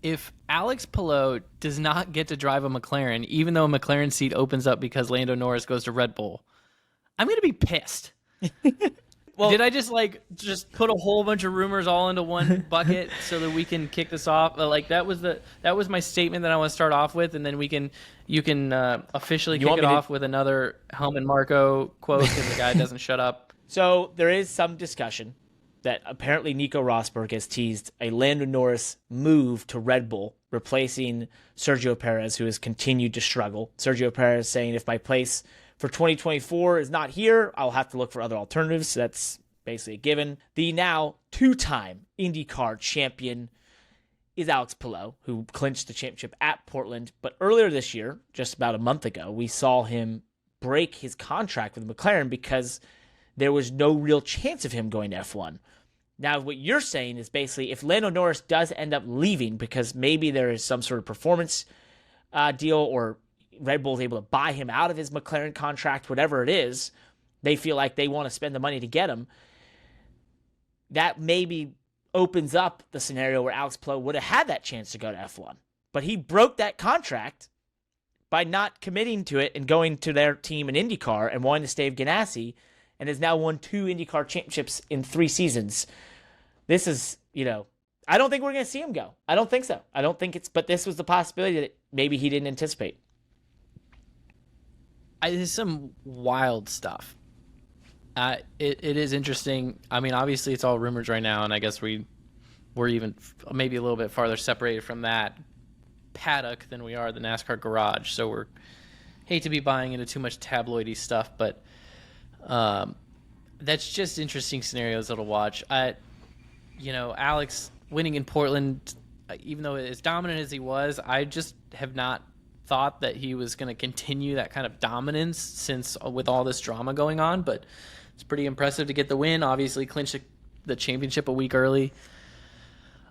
if Álex Palou does not get to drive a McLaren, even though a McLaren seat opens up because Lando Norris goes to Red Bull, I'm going to be pissed. Well, Did I just put a whole bunch of rumors all into one bucket so that we can kick this off? Like that was my statement that I want to start off with, and then you can officially kick it off with another Helmut Marko quote because the guy doesn't shut up. So there is some discussion that apparently Nico Rosberg has teased a Lando Norris move to Red Bull, replacing Sergio Perez, who has continued to struggle. Sergio Perez saying, if my place for 2024 is not here, I'll have to look for other alternatives. So that's basically a given. The now two-time IndyCar champion is Álex Palou, who clinched the championship at Portland. But earlier this year, just about a month ago, we saw him break his contract with McLaren because there was no real chance of him going to F1. Now, what you're saying is basically if Lando Norris does end up leaving because maybe there is some sort of performance deal or Red Bull is able to buy him out of his McLaren contract, whatever it is, they feel like they want to spend the money to get him. That maybe opens up the scenario where Álex Palou would have had that chance to go to F1. But he broke that contract by not committing to it and going to their team in IndyCar and wanting to stay with Ganassi, and has now won 2 IndyCar championships in 3 seasons. This is, I don't think we're going to see him go. I don't think so. But this was the possibility that maybe he didn't anticipate. There's some wild stuff. It is interesting. I mean, obviously it's all rumors right now, and I guess we're even maybe a little bit farther separated from that paddock than we are the NASCAR garage. So we're hate to be buying into too much tabloidy stuff, but that's just interesting scenarios that'll watch. Alex winning in Portland, even though as dominant as he was, I just have not thought that he was going to continue that kind of dominance since with all this drama going on, but it's pretty impressive to get the win. Obviously clinched the championship a week early.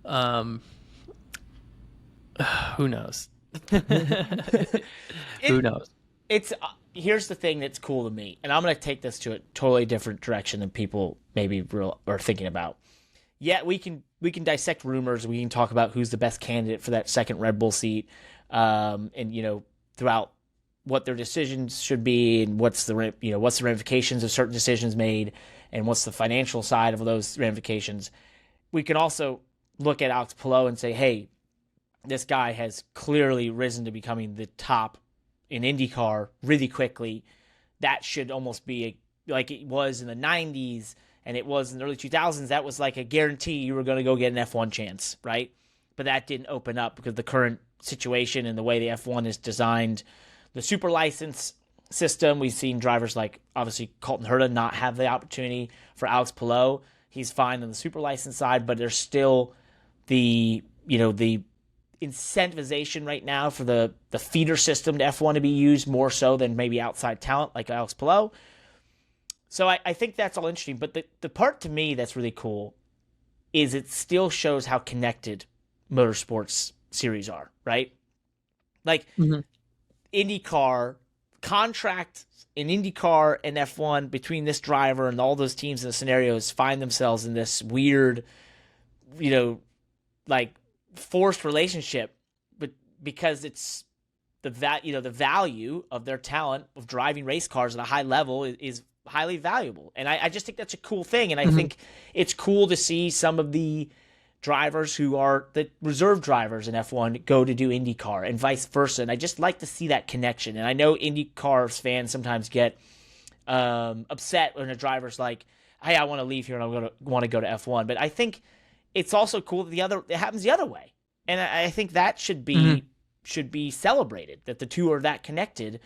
Who knows? Who knows? It's here's the thing that's cool to me, and I'm going to take this to a totally different direction than people maybe are thinking about. Yeah, we can dissect rumors. We can talk about who's the best candidate for that second Red Bull seat, and throughout what their decisions should be, and what's the ramifications of certain decisions made, and what's the financial side of those ramifications. We can also look at Álex Palou and say, hey, this guy has clearly risen to becoming the top in IndyCar really quickly. That should almost be like it was in the 90s and it was in the early 2000s. That was like a guarantee you were going to go get an F1 chance, right? But that didn't open up because the current situation and the way the F1 is designed, the super license system, we've seen drivers like obviously Colton Herta not have the opportunity. For Álex Palou, he's fine on the super license side, but there's still the incentivization right now for the feeder system to F1 to be used more so than maybe outside talent like Álex Palou. So I think that's all interesting. But the part to me that's really cool is it still shows how connected motorsports series are, right? Like IndyCar, contract in IndyCar and F1 between this driver and all those teams in the scenarios find themselves in this weird, like forced relationship, but because it's the value of their talent of driving race cars at a high level is highly valuable. And I just think that's a cool thing. And I think it's cool to see some of the drivers who are the reserve drivers in F1 go to do IndyCar and vice versa. And I just like to see that connection. And I know IndyCar fans sometimes get upset when a driver's like, hey, I want to leave here and I want to go to F1. But I think it's also cool that it happens the other way. And I think that should be celebrated, that the two are that connected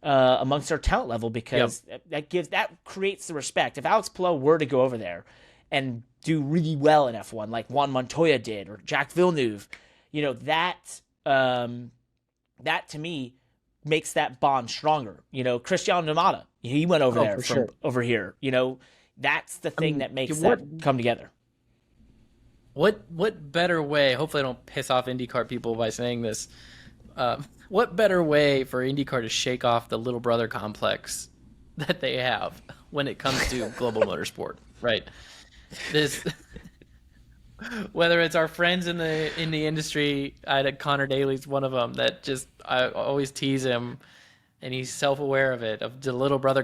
amongst their talent level, because that creates the respect. If Álex Palou were to go over there and do really well in F1 like Juan Montoya did or Jack Villeneuve, that to me makes that bond stronger. Cristiano Namada, he went over there from over here. That's the thing that makes that come together. What better way? Hopefully, I don't piss off IndyCar people by saying this. What better way for IndyCar to shake off the little brother complex that they have when it comes to global motorsport, right? Whether it's our friends in the industry, I had Connor Daly's one of them that just I always tease him, and he's self aware of it, of the little brother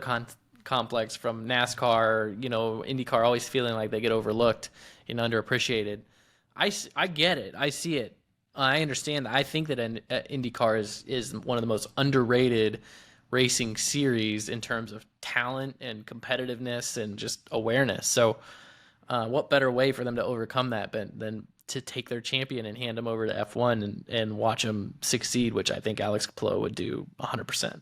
complex from NASCAR, IndyCar, always feeling like they get overlooked and underappreciated. I get it. I see it. I understand. I think that an IndyCar is one of the most underrated racing series in terms of talent and competitiveness and just awareness. So, what better way for them to overcome that than to take their champion and hand him over to F1 and watch him succeed, which I think Álex Palou would do 100%.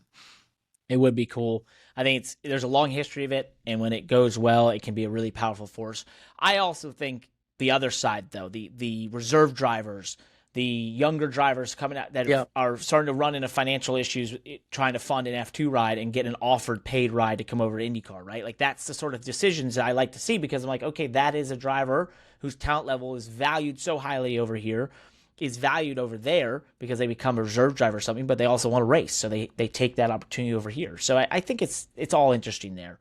It would be cool. I think there's a long history of it, and when it goes well, it can be a really powerful force. I also think the other side, though, the reserve drivers, the younger drivers coming out that are starting to run into financial issues, trying to fund an F2 ride and get an offered paid ride to come over to IndyCar, right? Like, that's the sort of decisions that I like to see, because I'm like, okay, that is a driver whose talent level is valued so highly over here, is valued over there because they become a reserve driver or something, but they also want to race. So they take that opportunity over here. So I think it's all interesting there.